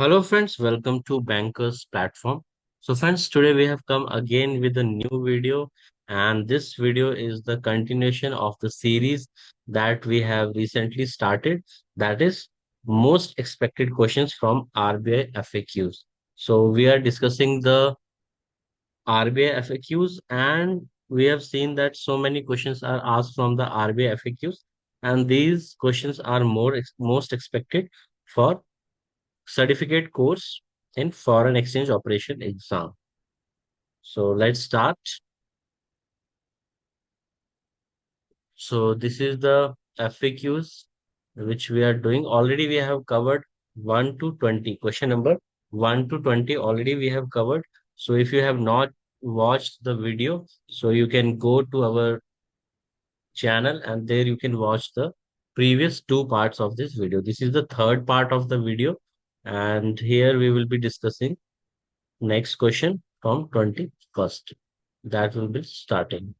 Hello friends, welcome to Bankers platform. So friends, today we have come again with a new video, and this video is the continuation of the series that we have recently started, that is most expected questions from RBI FAQs. So we are discussing the RBI FAQs, and we have seen that so many questions are asked from the RBI FAQs, and these questions are most expected for certificate course in foreign exchange operation exam. So let's start. So this is the FAQs which we are doing. Already we have covered 1 to 20. Question number 1 to 20 already we have covered. So if you have not watched the video, so you can go to our channel and there you can watch the previous two parts of this video. This is the third part of the video, and here we will be discussing next question from 21st. That will be starting.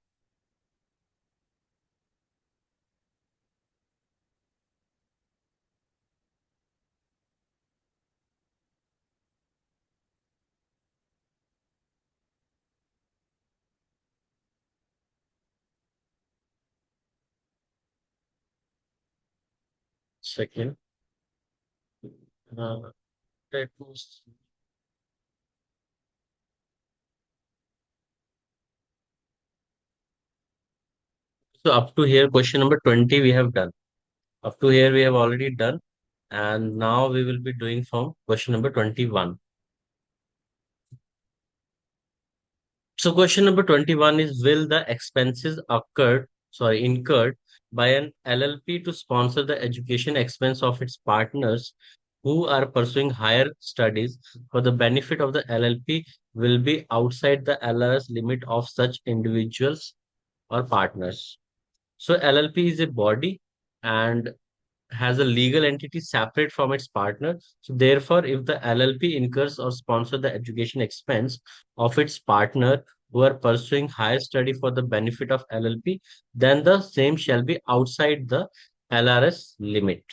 Second, uh, that was, so up to here, question number 20 we have done. Up to here we have already done, and now we will be doing from question number 21. So question number 21 is, will the expenses incurred by an LLP to sponsor the education expense of its partners who are pursuing higher studies for the benefit of the LLP will be outside the LRS limit of such individuals or partners? So LLP is a body and has a legal entity separate from its partner. So therefore, if the LLP incurs or sponsor the education expense of its partner who are pursuing higher study for the benefit of LLP, then the same shall be outside the LRS limit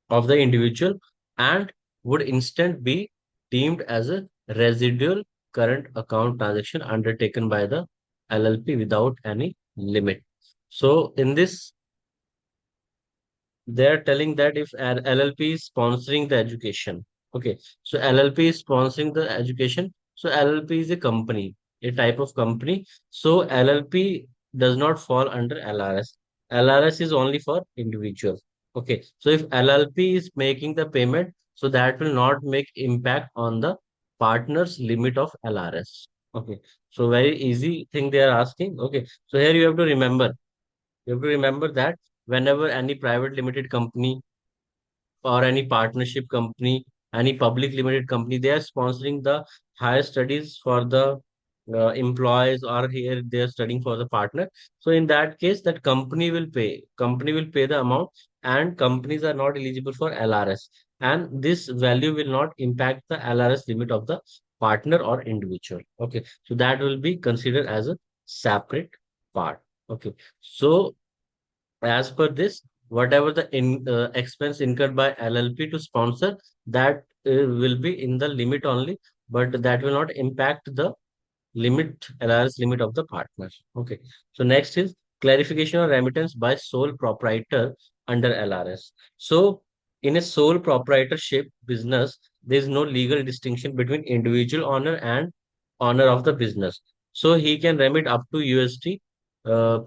of the individual and would instead be deemed as a residual current account transaction undertaken by the LLP without any limit. So in this, they're telling that if an LLP is sponsoring the education, okay, so LLP is sponsoring the education. So LLP is a company, a type of company. So LLP does not fall under LRS. LRS is only for individuals. Okay, so if LLP is making the payment, so that will not make impact on the partner's limit of LRS. Okay, so very easy thing they are asking. Okay, so here you have to remember that whenever any private limited company or any partnership company, any public limited company, they are sponsoring the higher studies for the employees, or here they are studying for the partner. So in that case, that company will pay the amount, and companies are not eligible for LRS. And this value will not impact the LRS limit of the partner or individual. Okay. So that will be considered as a separate part. Okay. So as per this, whatever the expense incurred by LLP to sponsor, that will be in the limit only, but that will not impact the limit, LRS limit of the partners. Okay. So next is clarification of remittance by sole proprietor under LRS. So in a sole proprietorship business, there is no legal distinction between individual owner and owner of the business. So he can remit up to USD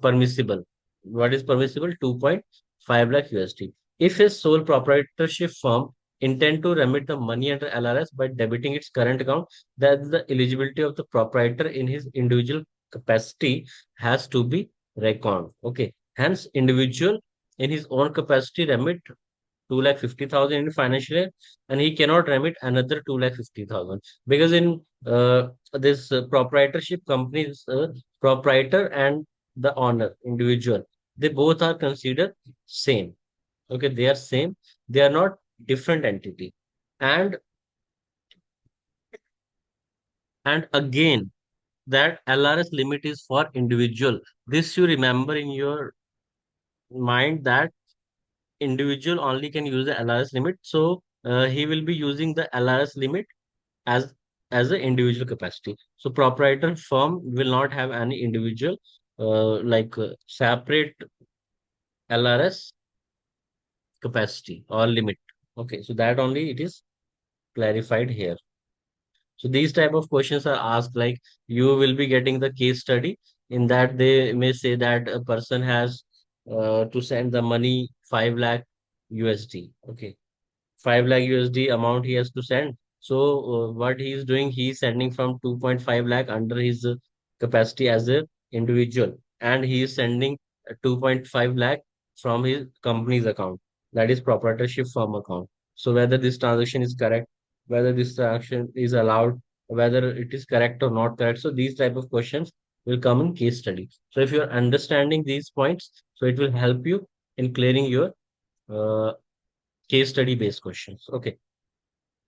permissible. What is permissible? 2.5 lakh USD. If his sole proprietorship firm intend to remit the money under LRS by debiting its current account, that the eligibility of the proprietor in his individual capacity has to be reckoned. Okay. Hence, individual in his own capacity remit 2,50,000 in financial year, and he cannot remit another 2,50,000 because in this proprietorship companies, proprietor and the owner individual, they both are considered same. Okay, they are same. They are not different entity. And again, that LRS limit is for individual. This you remember in your mind that individual only can use the LRS limit. So he will be using the LRS limit as as an individual capacity. So proprietor firm will not have any individual separate LRS capacity or limit. Okay, so that only it is clarified here. So these type of questions are asked like you will be getting the case study in that they may say that a person has to send the money 5 lakh USD. Okay, 5 lakh USD amount he has to send. So what he is doing, he is sending from 2.5 lakh under his capacity as a individual, and he is sending 2.5 lakh from his company's account, that is proprietorship firm account. So whether this transaction is correct, whether this transaction is allowed, whether it is correct or not correct. So these type of questions will come in case study. So if you are understanding these points, so it will help you in clearing your uh, case study based questions. Okay.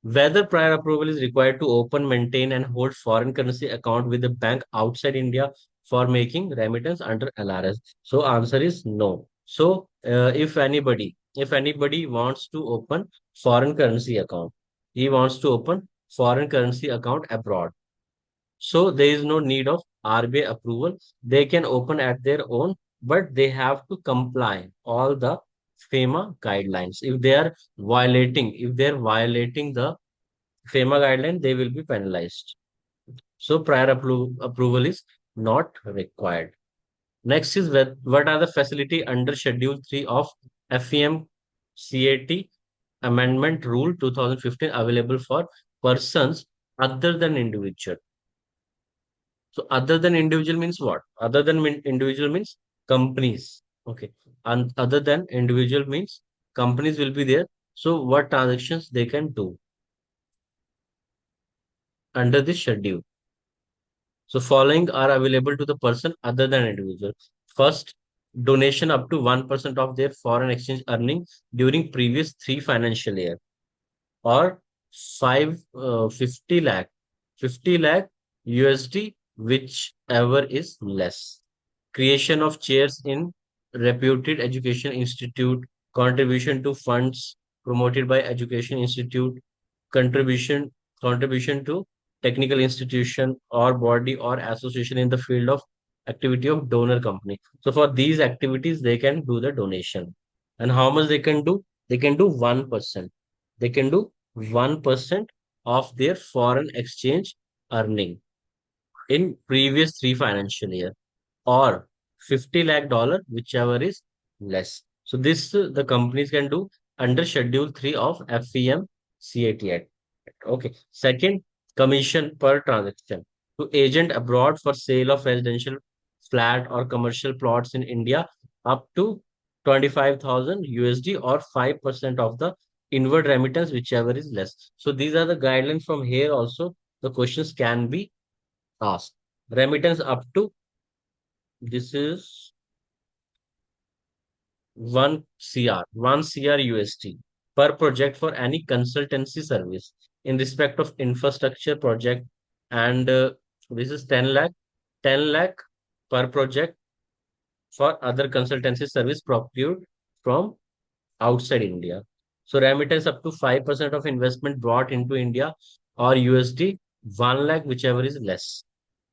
Whether prior approval is required to open, maintain, and hold foreign currency account with a bank outside India for making remittance under LRS. So answer is no. So if anybody wants to open foreign currency account, he wants to open foreign currency account abroad. So there is no need of RBI approval. They can open at their own, but they have to comply all the FEMA guidelines. If they are violating the FEMA guideline, they will be penalized. So prior approval is not required. Next is what are the facility under Schedule 3 of FEM CAT Amendment Rule 2015 available for persons other than individual. So other than individual means what? Other than individual means companies. Okay. And other than individual means companies will be there. So what transactions they can do under this schedule? So following are available to the person other than individual. First, donation up to 1% of their foreign exchange earning during previous 3 financial year, or 50 lakh USD, whichever is less. Creation of chairs in reputed education institute, contribution to funds promoted by education institute, contribution contribution to technical institution or body or association in the field of activity of donor company. So for these activities, they can do the donation. And how much they can do? They can do 1%. They can do 1% of their foreign exchange earning in previous 3 financial year, or 50 lakh dollar, whichever is less. So this the companies can do under Schedule 3 of FEM CAT Act. Okay. Second, commission per transaction to agent abroad for sale of residential flat or commercial plots in India up to 25,000 USD, or 5% of the inward remittance, whichever is less. So these are the guidelines. From here also the questions can be asked. Remittance up to, this is 1 CR USD per project for any consultancy service in respect of infrastructure project, and this is 10 lakh per project for other consultancy service procured from outside India. So remittance up to 5% of investment brought into India, or USD 1 lakh, whichever is less.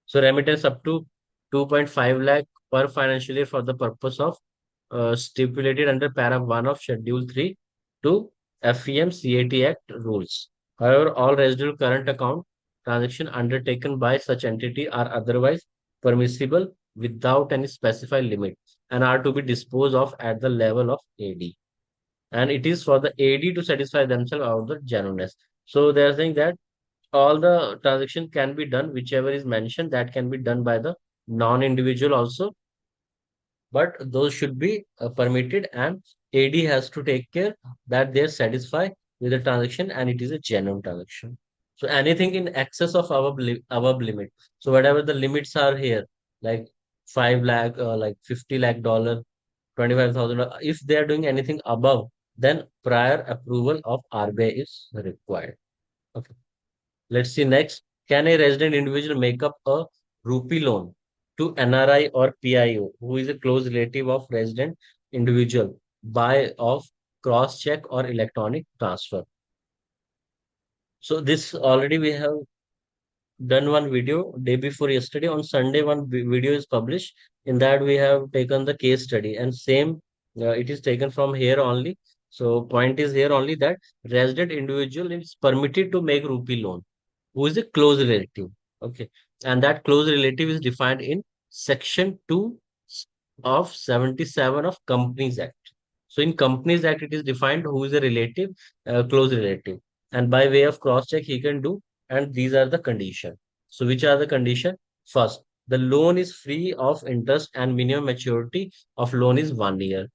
So remittance up to 2.5 lakh per financial year for the purpose of stipulated under para 1 of Schedule 3 to FEM CAT Act rules. However, all residual current account transactions undertaken by such entity are otherwise permissible without any specified limit, and are to be disposed of at the level of AD. And it is for the AD to satisfy themselves about the genuineness. So they are saying that all the transaction can be done, whichever is mentioned, that can be done by the non-individual also, but those should be permitted, and AD has to take care that they are satisfied with the transaction and it is a genuine transaction. So anything in excess of above limit. So whatever the limits are here, like 5 lakh, like 50 lakh dollar, 25,000, if they are doing anything above, then prior approval of RBI is required. Okay. Let's see next. Can a resident individual make up a rupee loan to NRI or PIO who is a close relative of resident individual by of cross check or electronic transfer? So this already we have done one video day before yesterday. On Sunday, one video is published. In that, we have taken the case study, and same it is taken from here only. So point is here only that resident individual is permitted to make rupee loan who is a close relative. Okay. And that close relative is defined in Section 2 of 77 of Companies Act. So in Companies Act, it is defined who is a relative, close relative. And by way of cross check, he can do. And these are the condition. So which are the condition? First, the loan is free of interest and minimum maturity of loan is 1 year.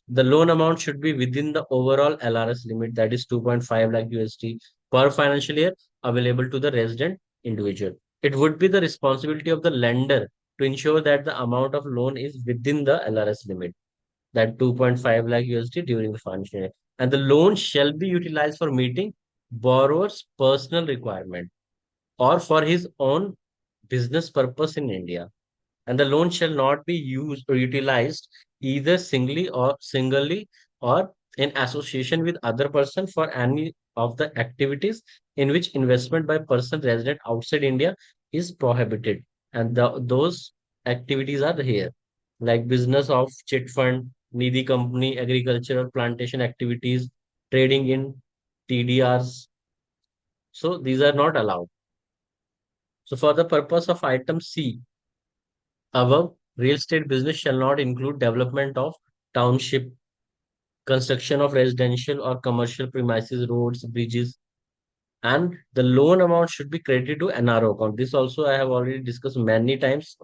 The loan amount should be within the overall LRS limit, that is 2.5 lakh USD per financial year, available to the resident individual. It would be the responsibility of the lender to ensure that the amount of loan is within the LRS limit, that 2.5 lakh USD during the financial year. And the loan shall be utilized for meeting borrower's personal requirement or for his own business purpose in India, and the loan shall not be used or utilized either singly or in association with other person for any of the activities in which investment by person resident outside India is prohibited. And those activities are here, like business of chit fund, needy company, agricultural plantation activities, trading in TDRs. So these are not allowed. So for the purpose of item C, above, real estate business shall not include development of township, construction of residential or commercial premises, roads, bridges, and the loan amount should be credited to NRO account. This also I have already discussed many times.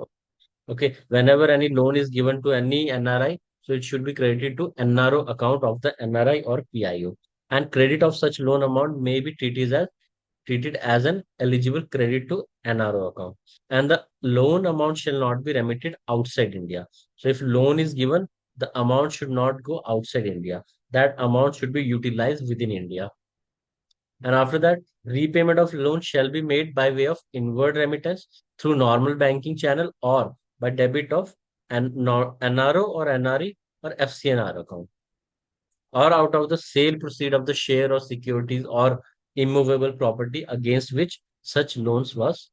Okay, whenever any loan is given to any NRI, so it should be credited to NRO account of the NRI or PIO. And credit of such loan amount may be treated as an eligible credit to NRO account. And the loan amount shall not be remitted outside India. So if loan is given, the amount should not go outside India. That amount should be utilized within India. And after that, repayment of loan shall be made by way of inward remittance through normal banking channel or by debit of an NRO or NRE or FCNR account, or out of the sale proceed of the share or securities or immovable property against which such loans was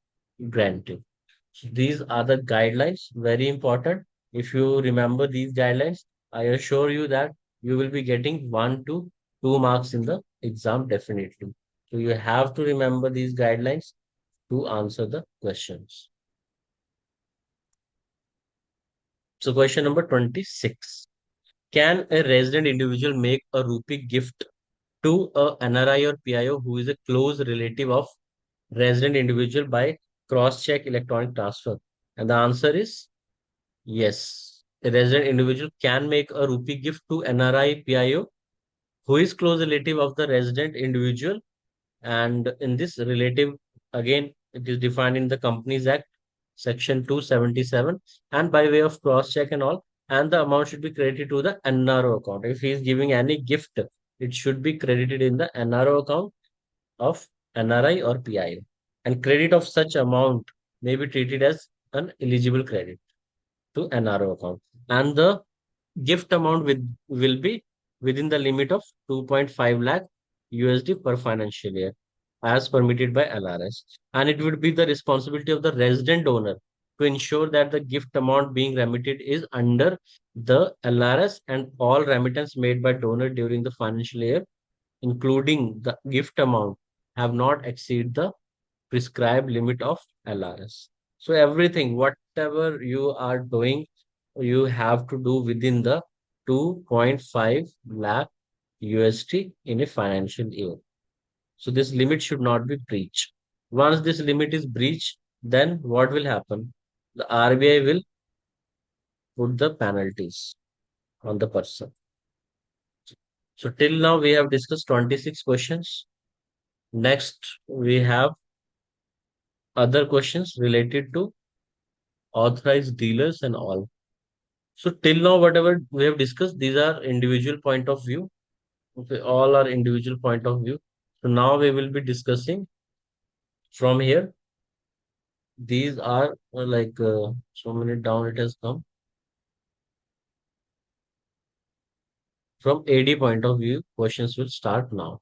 granted. So these are the guidelines, very important. If you remember these guidelines, I assure you that you will be getting 1 to 2 marks in the exam definitely. So you have to remember these guidelines to answer the questions. So question number 26. Can a resident individual make a rupee gift to a NRI or PIO who is a close relative of resident individual by cross-check electronic transfer? And the answer is yes. A resident individual can make a rupee gift to NRI PIO who is close relative of the resident individual. And in this relative, again, it is defined in the Companies Act, Section 277, and by way of cross-check and all, and the amount should be credited to the NRO account. If he is giving any gift, it should be credited in the NRO account of NRI or PIO. And credit of such amount may be treated as an eligible credit to NRO account. And the gift amount will be within the limit of 2.5 lakh USD per financial year as permitted by LRS. And it would be the responsibility of the resident donor to ensure that the gift amount being remitted is under the LRS, and all remittance made by donor during the financial year, including the gift amount, have not exceed the prescribed limit of LRS. So everything, whatever you are doing, you have to do within the 2.5 lakh USD in a financial year. So this limit should not be breached. Once this limit is breached, then what will happen? The RBI will put the penalties on the person. So till now we have discussed 26 questions. Next, we have other questions related to authorized dealers and all. So till now, whatever we have discussed, these are individual point of view. Okay, all are individual point of view. So now we will be discussing from here. These are so many down it has come. From AD point of view, questions will start now.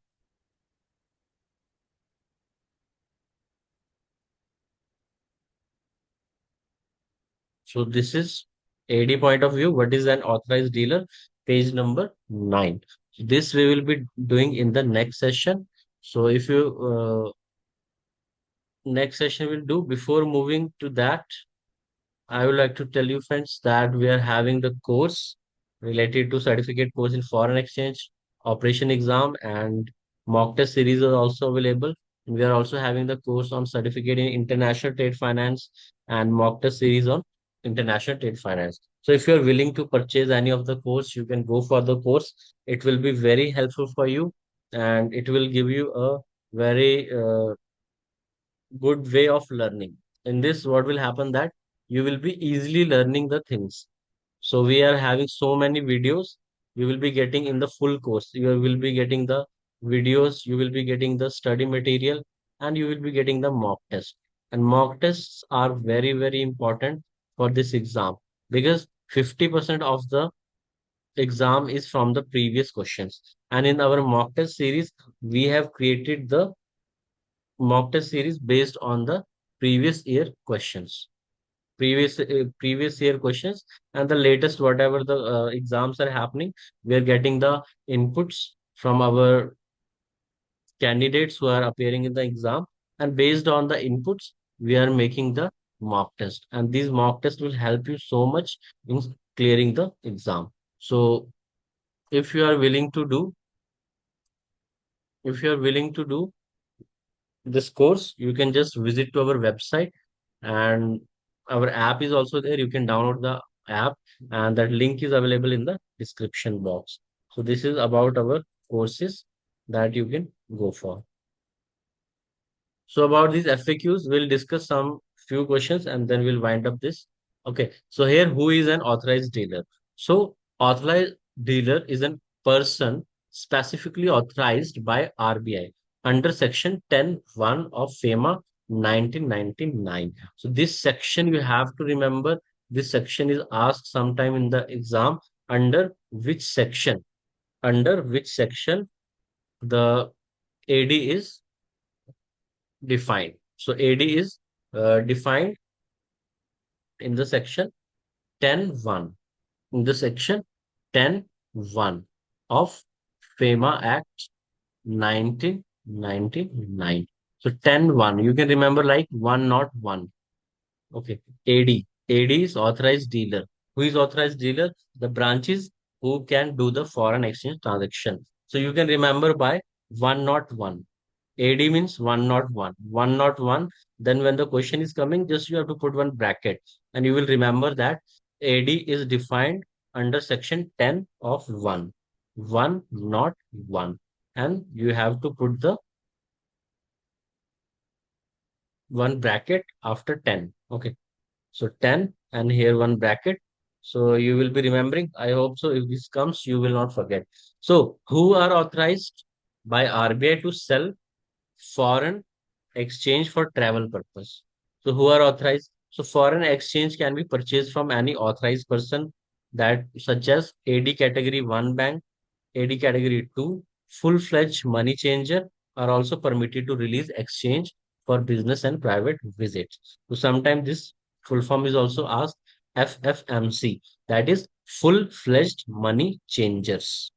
So this is AD point of view. What is an authorized dealer? Page number 9. So this we will be doing in the next session. So if you next session will do, before moving to that, I would like to tell you, friends, that we are having the course related to certificate course in foreign exchange, operation exam, and mock test series are also available. We are also having the course on certificate in international trade finance and mock test series on international trade finance. So if you are willing to purchase any of the course, you can go for the course. It will be very helpful for you, and it will give you a very good way of learning. In this, what will happen that you will be easily learning the things. So we are having so many videos. You will be getting in the full course. You will be getting the videos. You will be getting the study material, and you will be getting the mock test. And mock tests are very, very important for this exam because 50% of the exam is from the previous questions. And in our mock test series, we have created the mock test series based on the previous year questions, previous year questions, and the latest whatever the exams are happening. We are getting the inputs from our candidates who are appearing in the exam, and based on the inputs we are making the mock test, and these mock tests will help you so much in clearing the exam. So if you are willing to do if you are willing to do this course, you can just visit to our website, and our app is also there. You can download the app, and that link is available in the description box. So this is about our courses that you can go for. So about these FAQs, we'll discuss some few questions and then we'll wind up this. Okay. So here, who is an authorized dealer? So authorized dealer is a person specifically authorized by RBI under section 10(1) of FEMA 1999. So this section you have to remember. This section is asked sometime in the exam. Under which section? Under which section the AD is defined. So AD is defined in the section 10(1). In the section 10(1) of FEMA Act 1999. So 10(1), you can remember like 101. Okay. AD. AD is authorized dealer. Who is authorized dealer? The branches who can do the foreign exchange transaction. So you can remember by 101. AD means 101. 101. Then when the question is coming, just you have to put one bracket, and you will remember that AD is defined under section 10 of 1. 101. And you have to put the one bracket after 10. Okay. So 10 and here one bracket. So you will be remembering. I hope so. If this comes, you will not forget. So who are authorized by RBI to sell foreign exchange for travel purpose? So who are authorized? So foreign exchange can be purchased from any authorized person, that such as AD category 1 bank, AD category 2, full-fledged money changer are also permitted to release exchange for business and private visits. So sometimes this full form is also asked, FFMC, that is full-fledged money changers.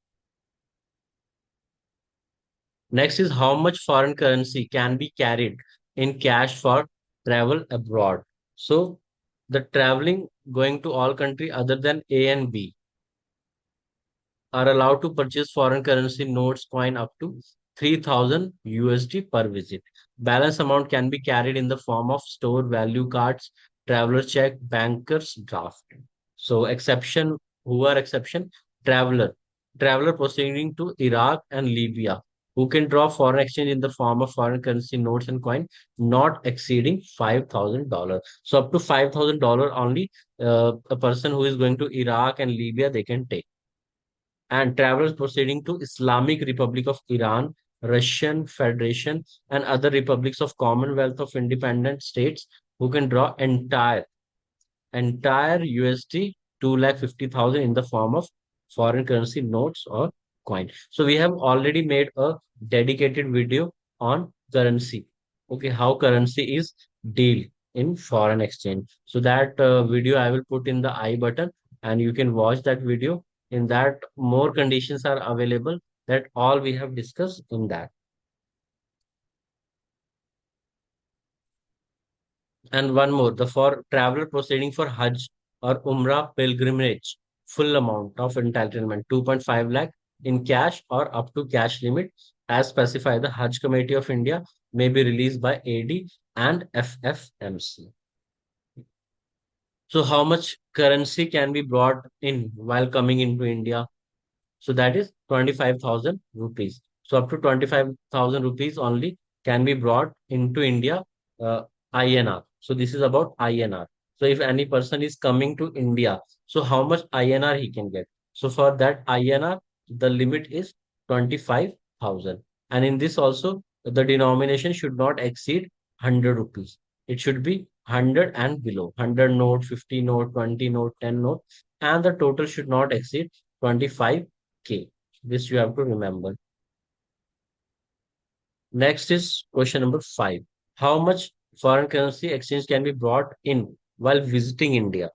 Next is how much foreign currency can be carried in cash for travel abroad. So the traveling going to all country other than A and B are allowed to purchase foreign currency notes coin up to 3000 USD per visit. Balance amount can be carried in the form of store value cards, traveler check, banker's draft. So exception, who are exception? Traveler. Traveler proceeding to Iraq and Libya, who can draw foreign exchange in the form of foreign currency notes and coin not exceeding $5,000. So up to $5,000 only a person who is going to Iraq and Libya, they can take. And travelers proceeding to Islamic Republic of Iran, Russian Federation, and other republics of Commonwealth of Independent States, who can draw entire USD 250,000 in the form of foreign currency notes or coin. So we have already made a dedicated video on currency. Okay, how currency is deal in foreign exchange. So that video I will put in the I button, and you can watch that video. In that, more conditions are available that all we have discussed in that. And one more, the for traveler proceeding for Hajj or Umrah pilgrimage, full amount of entitlement 2.5 lakh in cash or up to cash limit as specified the Hajj Committee of India may be released by AD and FFMC. So how much currency can be brought in while coming into India? So that is 25,000 rupees. So up to 25,000 rupees only can be brought into India, INR. So this is about INR. So if any person is coming to India, so how much INR he can get? So for that INR, the limit is 25,000. And in this also, the denomination should not exceed 100 rupees. It should be 100 and below. 100 note, 50 note, 20 note, 10 note, and the total should not exceed 25K. This you have to remember. Next is question number 5. How much foreign currency exchange can be brought in while visiting India?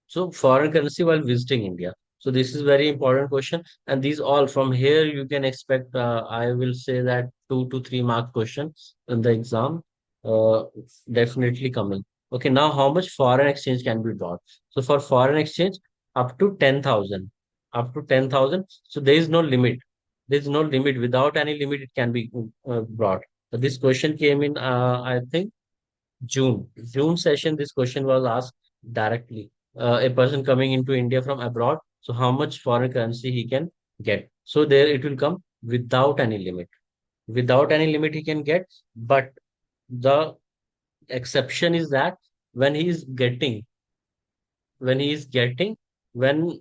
So foreign currency while visiting India. So this is very important question, and these all from here you can expect. I will say that 2 to 3 mark questions in the exam, uh, definitely coming. Okay, now how much foreign exchange can be brought? So for foreign exchange, up to 10,000, up to 10,000. So there is no limit. There is no limit. Without any limit, it can be brought. So this question came in, I think June session, this question was asked directly. A person coming into India from abroad, so how much foreign currency he can get? So there it will come without any limit. Without any limit he can get, but the exception is that when he is getting, when he is getting, when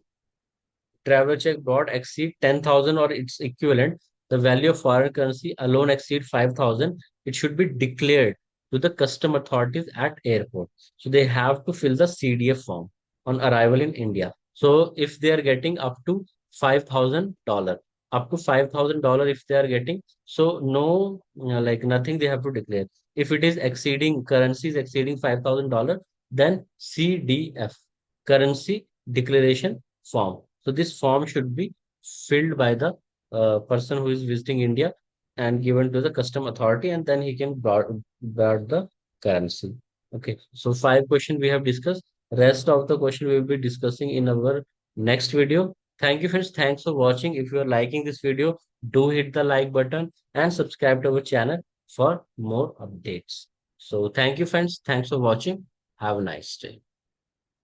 traveler check brought exceed 10,000 or its equivalent, the value of foreign currency alone exceed 5,000, it should be declared to the custom authorities at airport. So they have to fill the CDF form on arrival in India. So if they are getting up to $5,000, up to $5,000 if they are getting, so no, like nothing they have to declare. If it is exceeding, currency is exceeding $5,000, then CDF, currency declaration form. So this form should be filled by the person who is visiting India and given to the custom authority, and then he can board the currency. Okay, so 5 questions we have discussed. Rest of the question we will be discussing in our next video. Thank you, friends. Thanks for watching. If you are liking this video, do hit the like button and subscribe to our channel for more updates. So thank you, friends. Thanks for watching. Have a nice day.